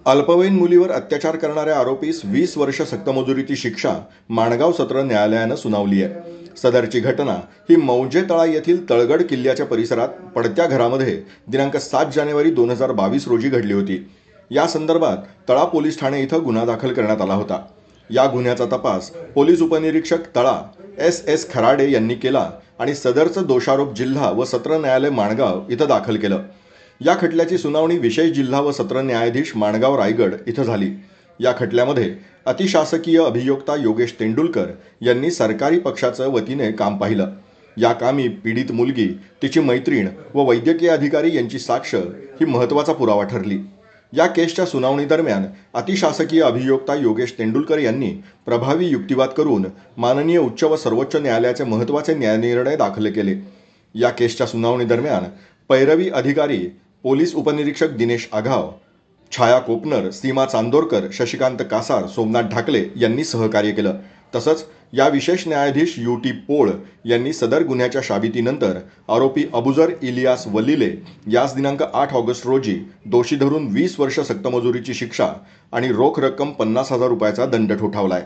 अल्पवयीन मुलीवर अत्याचार करणाऱ्या आरोपीस 20 वर्ष सक्तमजुरीची शिक्षा माणगाव सत्र न्यायालयानं सुनावली आहे. सदरची घटना ही मौजे तळा येथील तळगड किल्ल्याच्या परिसरात पडत्या घरामध्ये दिनांक 7 जानेवारी 2022 रोजी घडली होती. या संदर्भात तळा पोलीस ठाणे इथं गुन्हा दाखल करण्यात आला होता. या गुन्ह्याचा तपास पोलीस उपनिरीक्षक तळा एस खराडे यांनी केला आणि सदरचं दोषारोप जिल्हा व सत्र न्यायालय माणगाव इथं दाखल केलं. या खटल्याची सुनावणी विशेष जिल्हा व सत्र न्यायाधीश माणगाव रायगड इथं झाली. या खटल्यामध्ये अतिशासकीय अभियोक्ता योगेश तेंडुलकर यांनी सरकारी पक्षाचं वतीने काम पाहिलं. या कामी पीडित मुलगी, तिची मैत्रीण व वैद्यकीय अधिकारी यांची साक्ष ही महत्त्वाचा पुरावा ठरली. या केसच्या सुनावणी दरम्यान अतिशासकीय अभियोक्ता योगेश तेंडुलकर यांनी प्रभावी युक्तिवाद करून माननीय उच्च व सर्वोच्च न्यायालयाचे महत्त्वाचे न्यायनिर्णय दाखल केले. या केसच्या सुनावणी दरम्यान पैरवी अधिकारी पोलीस उपनिरीक्षक दिनेश आघाव, छाया कोपनर, सीमा चांदोरकर, शशिकांत कासार, सोमनाथ ढाकले यांनी सहकार्य केलं. तसंच या विशेष न्यायाधीश UT पोळ यांनी सदर गुन्ह्याच्या शाबितीनंतर आरोपी अबुजर इलियास वलिले यास दिनांक 8 ऑगस्ट रोजी दोषी धरून 20 वर्ष सक्तमजुरीची शिक्षा आणि रोख रक्कम 50,000 रुपयाचा दंड ठोठावलाय.